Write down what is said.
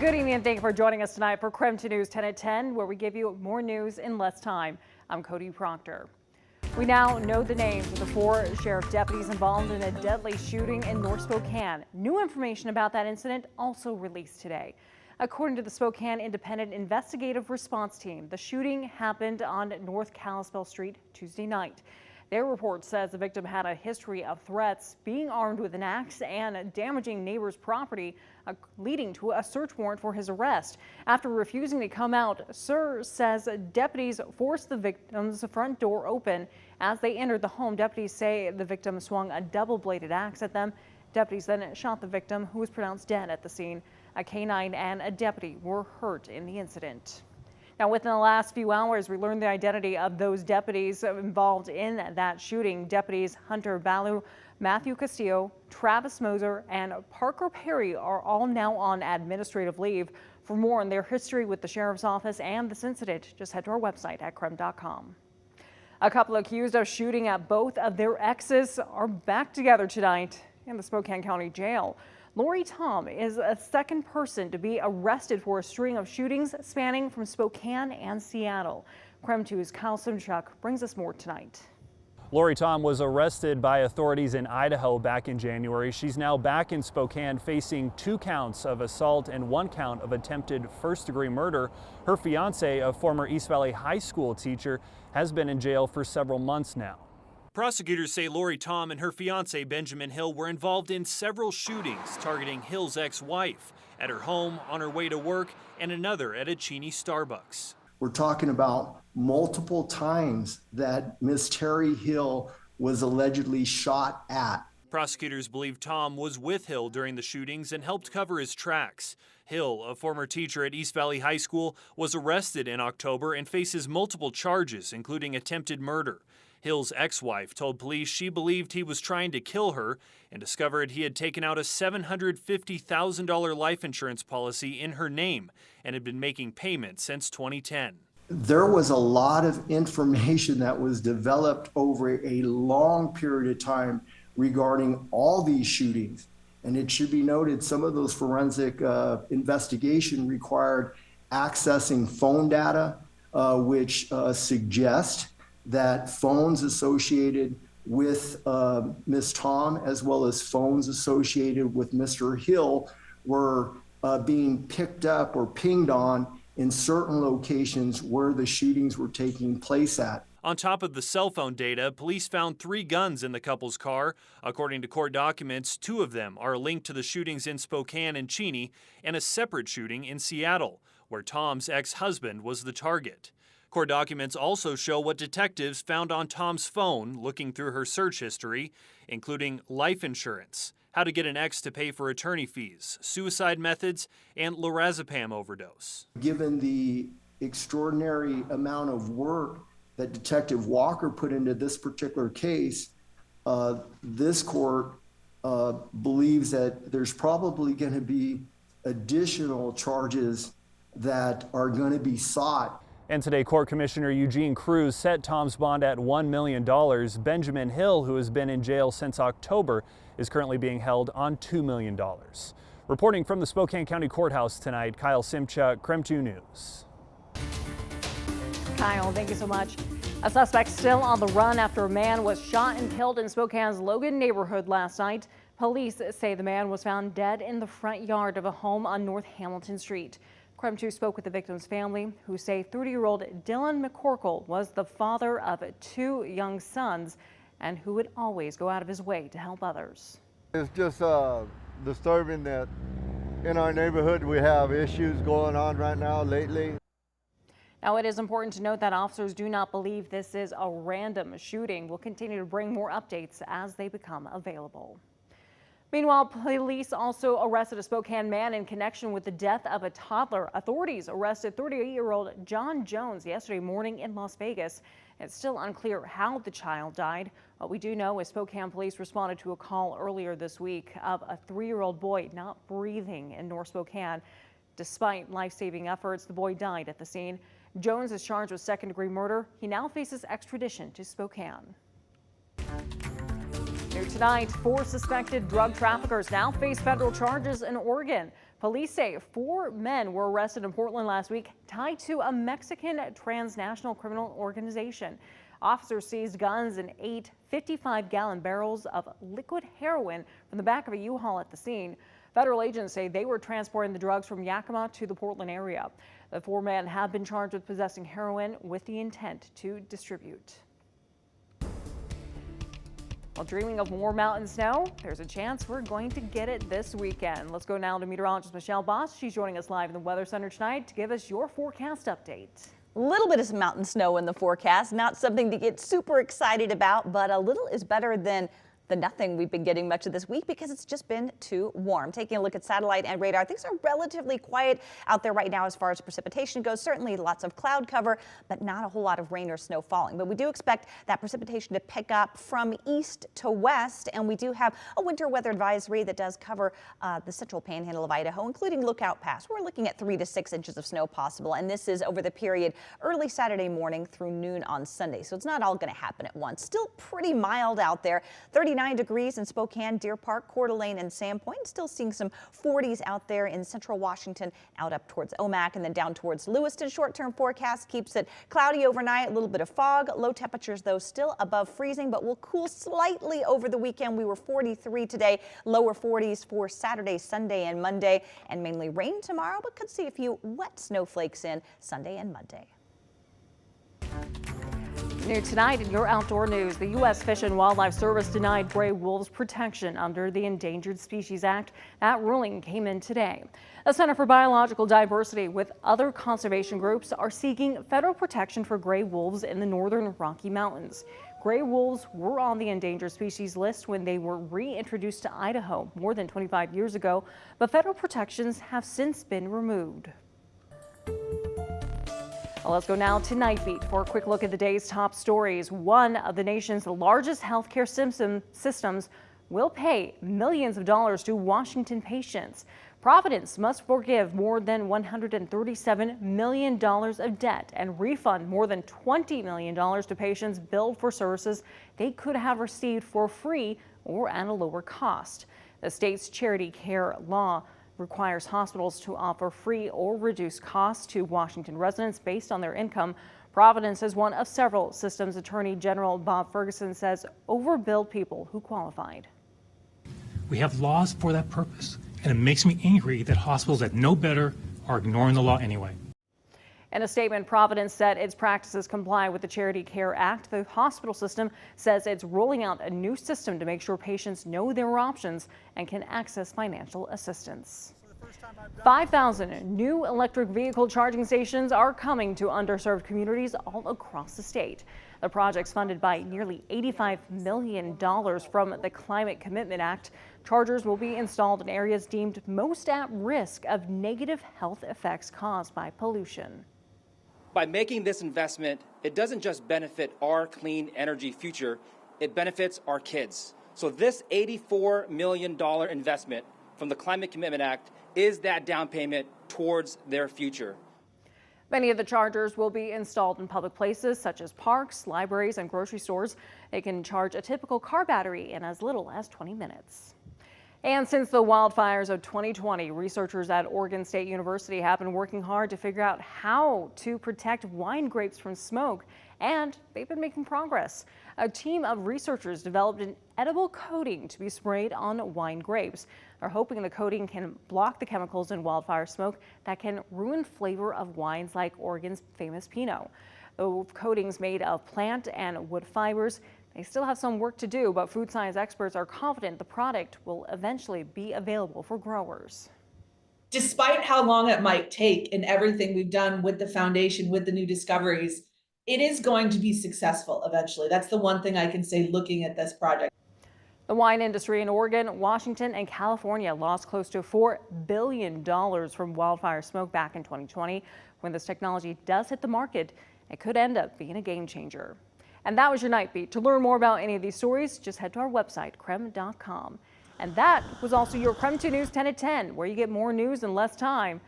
Good evening and thank you for joining us tonight for KREM 2 News 10 at 10, where we give you more news in less time. I'm Cody Proctor. We now know the names of the 4 sheriff deputies involved in a deadly shooting in North Spokane. New information about that incident also released today. According to the Spokane Independent Investigative Response Team, the shooting happened on North Kalispell Street Tuesday night. Their report says the victim had a history of threats, being armed with an axe, and damaging neighbors' property, leading to a search warrant for his arrest. After refusing to come out, Sir says deputies forced the victim's front door open. As they entered the home, deputies say the victim swung a double-bladed axe at them. Deputies then shot the victim, who was pronounced dead at the scene. A canine and a deputy were hurt in the incident. Now, within the last few hours, we learned the identity of those deputies involved in that shooting. Deputies Hunter Ballew, Matthew Castillo, Travis Moser, and Parker Perry are all now on administrative leave. For more on their history with the sheriff's office and this incident, just head to our website at krem.com. A couple accused of shooting at both of their exes are back together tonight in the Spokane County Jail. Lori Tom is a second person to be arrested for a string of shootings spanning from Spokane and Seattle. KREM 2's Kyle Simchuk brings us more tonight. Lori Tom was arrested by authorities in Idaho back in January. She's now back in Spokane facing 2 counts of assault and 1 count of attempted first-degree murder. Her fiance, a former East Valley High School teacher, has been in jail for several months now. Prosecutors say Lori Tom and her fiance Benjamin Hill were involved in several shootings targeting Hill's ex-wife at her home, on her way to work, and another at a Cheney Starbucks. We're talking about multiple times that Miss Terry Hill was allegedly shot at. Prosecutors believe Tom was with Hill during the shootings and helped cover his tracks. Hill, a former teacher at East Valley High School, was arrested in October and faces multiple charges, including attempted murder. Hill's ex-wife told police she believed he was trying to kill her and discovered he had taken out a $750,000 life insurance policy in her name and had been making payments since 2010. There was a lot of information that was developed over a long period of time regarding all these shootings. And it should be noted, some of those forensic investigation required accessing phone data, which suggest that phones associated with Ms. Tom, as well as phones associated with Mr. Hill, were being picked up or pinged on in certain locations where the shootings were taking place at. On top of the cell phone data, police found 3 guns in the couple's car. According to court documents, 2 of them are linked to the shootings in Spokane and Cheney, and a separate shooting in Seattle, where Tom's ex-husband was the target. Court documents also show what detectives found on Tom's phone looking through her search history, including life insurance, how to get an ex to pay for attorney fees, suicide methods, and lorazepam overdose. Given the extraordinary amount of work that Detective Walker put into this particular case, this court believes that there's probably going to be additional charges that are going to be sought. And today, Court Commissioner Eugene Cruz set Tom's bond at $1 million. Benjamin Hill, who has been in jail since October, is currently being held on $2 million. Reporting from the Spokane County Courthouse tonight, Kyle Simchuk, KREM 2 News. Kyle, thank you so much. A suspect still on the run after a man was shot and killed in Spokane's Logan neighborhood last night. Police say the man was found dead in the front yard of a home on North Hamilton Street. KREM 2 spoke with the victim's family, who say 30-year-old Dylan McCorkle was the father of 2 young sons and who would always go out of his way to help others. It's just disturbing that in our neighborhood we have issues going on right now lately. Now, it is important to note that officers do not believe this is a random shooting. We'll continue to bring more updates as they become available. Meanwhile, police also arrested a Spokane man in connection with the death of a toddler. Authorities arrested 38-year-old John Jones yesterday morning in Las Vegas. It's still unclear how the child died. What we do know is Spokane police responded to a call earlier this week of a 3-year-old boy not breathing in North Spokane. Despite life-saving efforts, the boy died at the scene. Jones is charged with second-degree murder. He now faces extradition to Spokane. New tonight, 4 suspected drug traffickers now face federal charges in Oregon. Police say 4 men were arrested in Portland last week tied to a Mexican transnational criminal organization. Officers seized guns and 8 55-gallon barrels of liquid heroin from the back of a U-Haul at the scene. Federal agents say they were transporting the drugs from Yakima to the Portland area. The 4 men have been charged with possessing heroin with the intent to distribute. While dreaming of more mountain snow, there's a chance we're going to get it this weekend. Let's go now to meteorologist Michelle Boss. She's joining us live in the Weather Center tonight to give us your forecast update. A little bit of some mountain snow in the forecast, not something to get super excited about, but a little is better than the nothing we've been getting much of this week because it's just been too warm. Taking a look at satellite and radar, things are relatively quiet out there right now as far as precipitation goes. Certainly lots of cloud cover, but not a whole lot of rain or snow falling. But we do expect that precipitation to pick up from east to west, and we do have a winter weather advisory that does cover the central panhandle of Idaho, including Lookout Pass. We're looking at 3 to 6 inches of snow possible, and this is over the period early Saturday morning through noon on Sunday. So it's not all going to happen at once. Still pretty mild out there. 39 degrees in Spokane, Deer Park, Coeur d'Alene, and Sandpoint. Still seeing some 40s out there in central Washington, out up towards Omak and then down towards Lewiston. Short-term forecast keeps it cloudy overnight, a little bit of fog. Low temperatures, though, still above freezing, but will cool slightly over the weekend. We were 43 today, lower 40s for Saturday, Sunday, and Monday, and mainly rain tomorrow, but could see a few wet snowflakes in Sunday and Monday. New tonight in your outdoor news, the U.S. Fish and Wildlife Service denied gray wolves protection under the Endangered Species Act. That ruling came in today. The Center for Biological Diversity with other conservation groups are seeking federal protection for gray wolves in the northern Rocky Mountains. Gray wolves were on the endangered species list when they were reintroduced to Idaho more than 25 years ago, but federal protections have since been removed. Well, let's go now to Nightbeat for a quick look at the day's top stories. One of the nation's largest healthcare systems will pay millions of dollars to Washington patients. Providence must forgive more than $137 million of debt and refund more than $20 million to patients billed for services they could have received for free or at a lower cost. The state's charity care law requires hospitals to offer free or reduced costs to Washington residents based on their income. Providence is one of several systems. Attorney General Bob Ferguson says overbilled people who qualified. We have laws for that purpose, and it makes me angry that hospitals that know better are ignoring the law anyway. In a statement, Providence said its practices comply with the Charity Care Act. The hospital system says it's rolling out a new system to make sure patients know their options and can access financial assistance. 5,000 new electric vehicle charging stations are coming to underserved communities all across the state. The project's funded by nearly $85 million from the Climate Commitment Act. Chargers will be installed in areas deemed most at risk of negative health effects caused by pollution. By making this investment, it doesn't just benefit our clean energy future, it benefits our kids. So this $84 million investment from the Climate Commitment Act is that down payment towards their future. Many of the chargers will be installed in public places such as parks, libraries, and grocery stores. They can charge a typical car battery in as little as 20 minutes. And since the wildfires of 2020, researchers at Oregon State University have been working hard to figure out how to protect wine grapes from smoke, and they've been making progress. A team of researchers developed an edible coating to be sprayed on wine grapes. They're hoping the coating can block the chemicals in wildfire smoke that can ruin flavor of wines like Oregon's famous Pinot. The coating's made of plant and wood fibers. They still have some work to do, but food science experts are confident the product will eventually be available for growers. Despite how long it might take and everything we've done with the foundation, with the new discoveries, it is going to be successful eventually. That's the one thing I can say looking at this project. The wine industry in Oregon, Washington, and California lost close to $4 billion from wildfire smoke back in 2020. When this technology does hit the market, it could end up being a game changer. And that was your Nightbeat. To learn more about any of these stories, just head to our website, KREM.com. And that was also your KREM 2 News 10 at 10, where you get more news in less time.